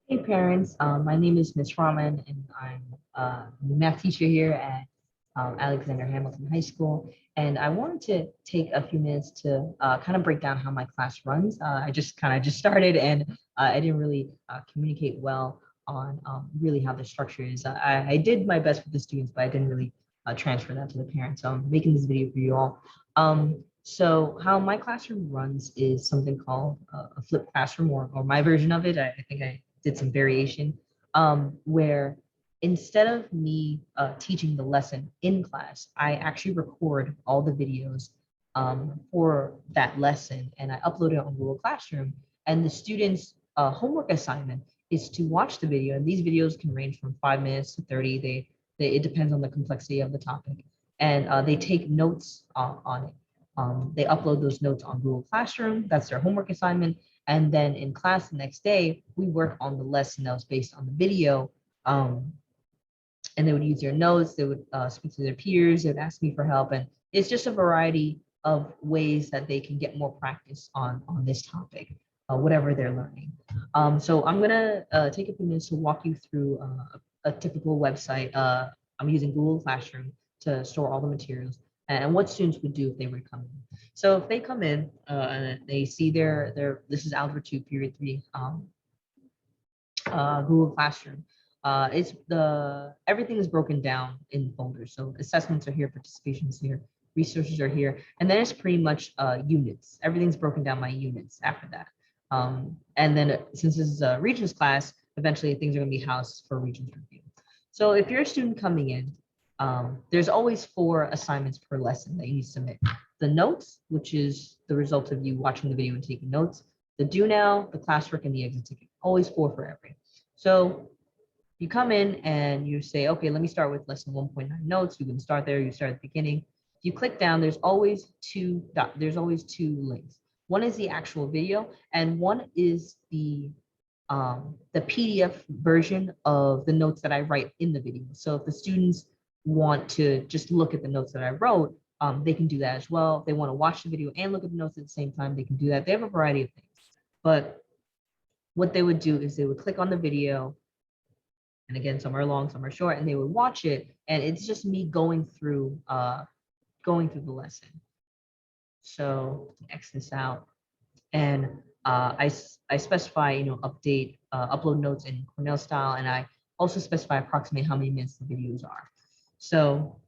Hey parents, my name is Miss Raman and I'm a math teacher here at Alexander Hamilton High School. And I wanted to take a few minutes to kind of break down how my class runs. I just kind of just started and I didn't really communicate well on really how the structure is. I did my best with the students, but I didn't really transfer that to the parents. So I'm making this video for you all. So how my classroom runs is something called a flipped classroom or my version of it. I think I did some variation where instead of me teaching the lesson in class, I actually record all the videos for that lesson and I upload it on Google Classroom. And the students' homework assignment is to watch the video. And these videos can range from 5 minutes to 30. It depends on the complexity of the topic. And they take notes on it. They upload those notes on Google Classroom. That's their homework assignment. And then in class the next day, we work on the lesson that was based on the video. And they would use their notes, they would speak to their peers, they would ask me for help. And it's just a variety of ways that they can get more practice on this topic, whatever they're learning. So I'm gonna take a few minutes to walk you through a typical website. I'm using Google Classroom to store all the materials and what students would do if they were to come in. So if they come in and they see this is Algebra 2, Period 3, Google Classroom. Everything is broken down in folders. So assessments are here, participation is here, resources are here, and then it's pretty much units. Everything's broken down by units after that. And then since this is a Regents class, eventually things are going to be housed for Regents review. So if you're a student coming in, there's always 4 assignments per lesson that you submit. The notes, which is the result of you watching the video and taking notes, the do now, the classwork, and the exit ticket. Always 4 for every. So you come in and you say, okay, let me start with lesson 1.9 notes. You can start there, you start at the beginning. You click down, there's always 2 links. One is the actual video, and one is the PDF version of the notes that I write in the video. So if the students want to just look at the notes that I wrote, they can do that as well. If they want to watch the video and look at the notes at the same time, they can do that. They have a variety of things. But what they would do is they would click on the video, and again, some are long, some are short, and they would watch it, and it's just me going through the lesson. So X this out, and I specify, upload notes in Cornell style, and I also specify approximately how many minutes the videos are. So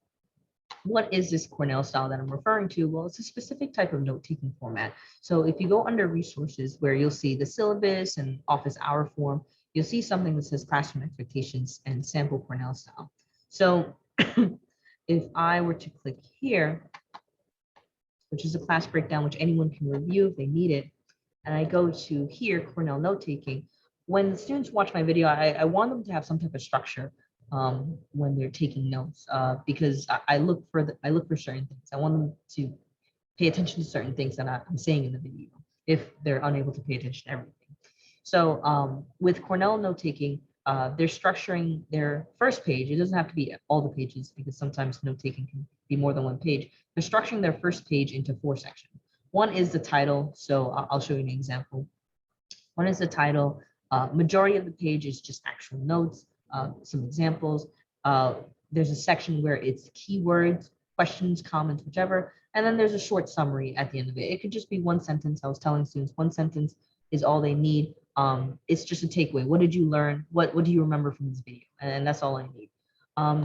what is this Cornell style that I'm referring to? Well, it's a specific type of note-taking format. So if you go under resources where you'll see the syllabus and office hour form, you'll see something that says classroom expectations and sample Cornell style. So if I were to click here, which is a class breakdown, which anyone can review if they need it, and I go to here, Cornell note-taking, when the students watch my video, I want them to have some type of structure when they're taking notes, because I look for certain things. I want them to pay attention to certain things that I'm saying in the video if they're unable to pay attention to everything. So with Cornell note-taking, they're structuring their first page. It doesn't have to be all the pages because sometimes note-taking can be more than one page. They're structuring their first page into 4 sections. One is the title. So I'll show you an example. One is the title. Majority of the page is just actual notes. Some examples. There's a section where it's keywords, questions, comments, whichever, and then there's a short summary at the end of it. It could just be 1 sentence. I was telling students 1 sentence is all they need. It's just a takeaway. What did you learn? What do you remember from this video? And that's all I need.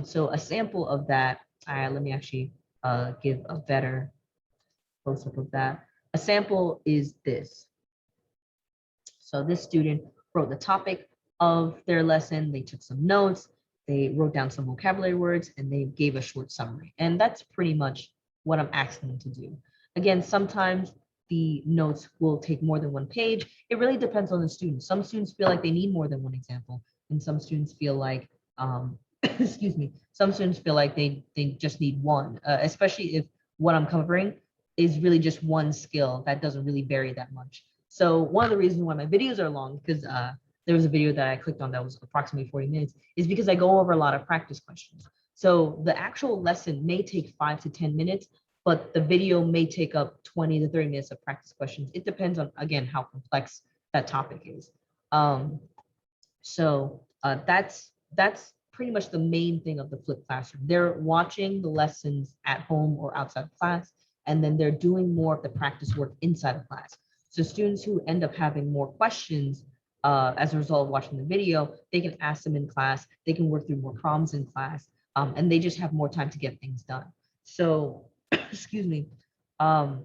So a sample of that, let me actually give a better close-up of that. A sample is this. So this student wrote the topic of their lesson, they took some notes, they wrote down some vocabulary words, and they gave a short summary. And that's pretty much what I'm asking them to do. Again, sometimes the notes will take more than 1 page. It really depends on the student. Some students feel like they need more than 1 example, and some students feel like, excuse me, some students feel like they just need 1, especially if what I'm covering is really just 1 skill that doesn't really vary that much. So one of the reasons why my videos are long, because there was a video that I clicked on that was approximately 40 minutes, is because I go over a lot of practice questions. So the actual lesson may take 5 to 10 minutes, but the video may take up 20 to 30 minutes of practice questions. It depends on, again, how complex that topic is. So that's pretty much the main thing of the flipped classroom. They're watching the lessons at home or outside of class, and then they're doing more of the practice work inside of class. So students who end up having more questions as a result of watching the video, they can ask them in class, they can work through more problems in class, and they just have more time to get things done. So, excuse me, um,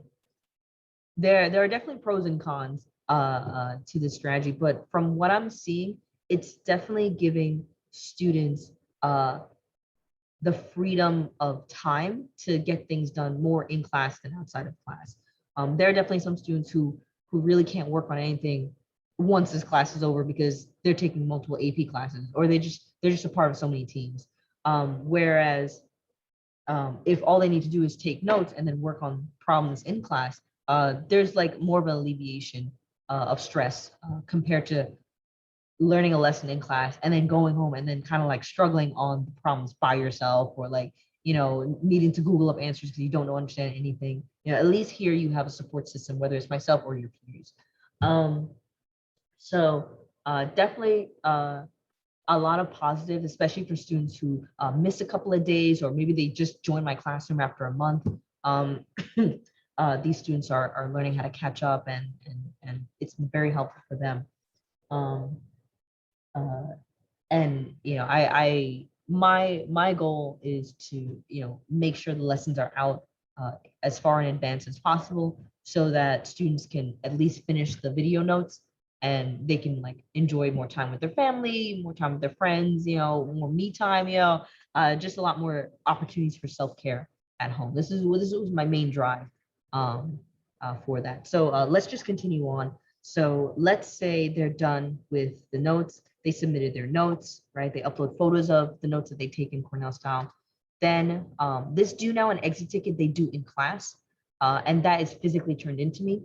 there are definitely pros and cons to this strategy, but from what I'm seeing, it's definitely giving students uh, the freedom of time to get things done more in class than outside of class. There are definitely some students who really can't work on anything once this class is over because they're taking multiple AP classes or they're just a part of so many teams. Whereas if all they need to do is take notes and then work on problems in class, there's like more of an alleviation of stress compared to learning a lesson in class and then going home and then kind of like struggling on the problems by yourself or like, needing to Google up answers because you don't know understand anything. At least here you have a support system, whether it's myself or your peers. Um, so definitely a lot of positives, especially for students who miss a couple of days or maybe they just joined my classroom after a month. Um, these students are learning how to catch up and it's very helpful for them. Um, uh, and my goal is to make sure the lessons are out as far in advance as possible so that students can at least finish the video notes and they can like enjoy more time with their family, more time with their friends, more me time, just a lot more opportunities for self-care at home. This was my main drive um, for that. So let's just continue on. So let's say they're done with the notes, they submitted their notes, right? They upload photos of the notes that they take in Cornell style. Then this do now and exit ticket they do in class, and that is physically turned into me.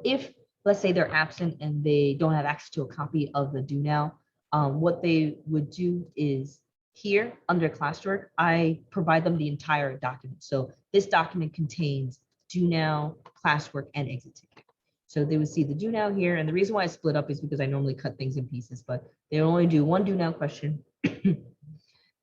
If let's say they're absent and they don't have access to a copy of the do now, what they would do is here under classwork, I provide them the entire document. So this document contains do now, classwork, and exit ticket. So they would see the do now here. And the reason why I split up is because I normally cut things in pieces, but they only do one do now question.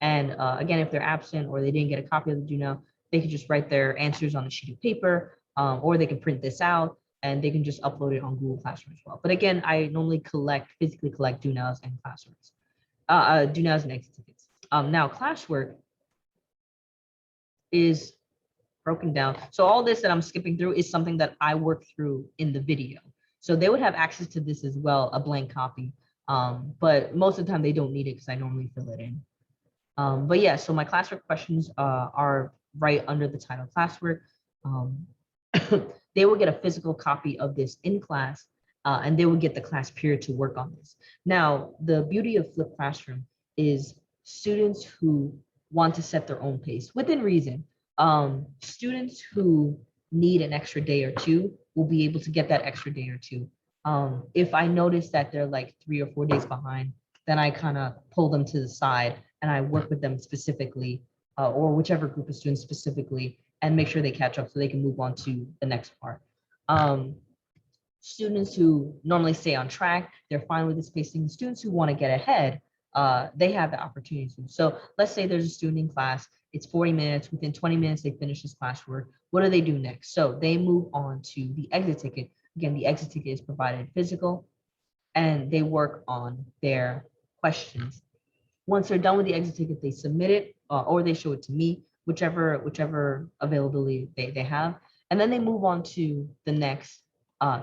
And again, if they're absent or they didn't get a copy of the do now, they could just write their answers on a sheet of paper, or they can print this out and they can just upload it on Google Classroom as well. But again, I normally physically collect do nows and classworks, do nows and exit tickets. Now classwork is broken down. So all this that I'm skipping through is something that I work through in the video. So they would have access to this as well, a blank copy. But most of the time they don't need it because I normally fill it in. But yeah, so my classwork questions are right under the title classwork. They will get a physical copy of this in class, and they will get the class period to work on this. Now, the beauty of flipped classroom is students who want to set their own pace within reason. Students who need an extra day or two will be able to get that extra day or two. If I notice that they're like 3 or 4 days behind, then I kind of pull them to the side and I work with them specifically, or whichever group of students specifically, and make sure they catch up so they can move on to the next part. Students who normally stay on track, they're fine with the spacing. Students who want to get ahead, they have the opportunity to. So let's say there's a student in class, it's 40 minutes, within 20 minutes, they finish this classwork. What do they do next? So they move on to the exit ticket. Again, the exit ticket is provided physical, and they work on their questions. Once they're done with the exit ticket, they submit it or they show it to me, whichever availability they have. And then they move on to the next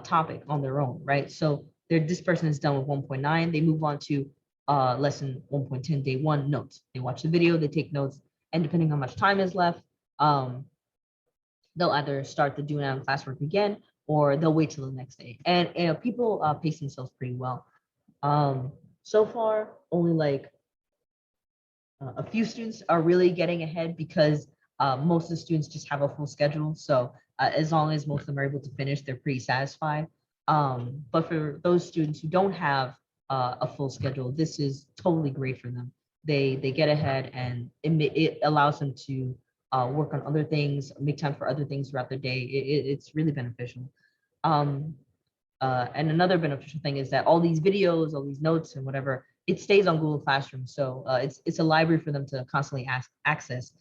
topic on their own, right? So this person is done with 1.9, they move on to lesson 1.10, day one, notes. They watch the video, they take notes, and depending on how much time is left, they'll either start the doing on classwork again, or they'll wait till the next day. And people pace themselves pretty well. So far, only like a few students are really getting ahead because most of the students just have a full schedule. So as long as most of them are able to finish, they're pretty satisfied. But for those students who don't have a full schedule, this is totally great for them. They get ahead and it allows them to work on other things, make time for other things throughout the day. It's really beneficial. Um, And another beneficial thing is that all these videos, all these notes and whatever, it stays on Google Classroom. So it's a library for them to constantly access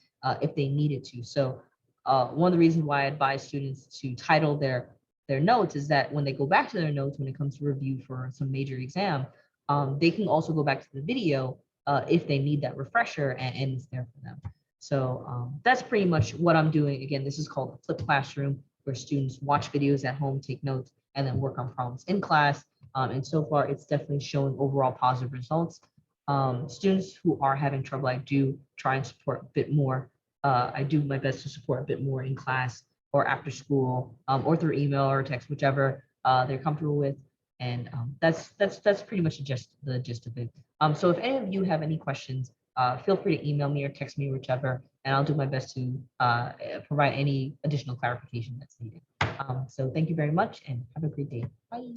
if they needed to. So one of the reasons why I advise students to title their notes is that when they go back to their notes, when it comes to review for some major exam, they can also go back to the video if they need that refresher, and it's there for them. So that's pretty much what I'm doing. Again, this is called a flipped classroom, where students watch videos at home, take notes, and then work on problems in class. And so far, it's definitely showing overall positive results. Students who are having trouble, I do try and support a bit more. I do my best to support a bit more in class or after school, or through email or text, whichever they're comfortable with. And that's pretty much the gist of it. So if any of you have any questions, feel free to email me or text me, whichever, and I'll do my best to provide any additional clarification that's needed. So thank you very much and have a great day. Bye.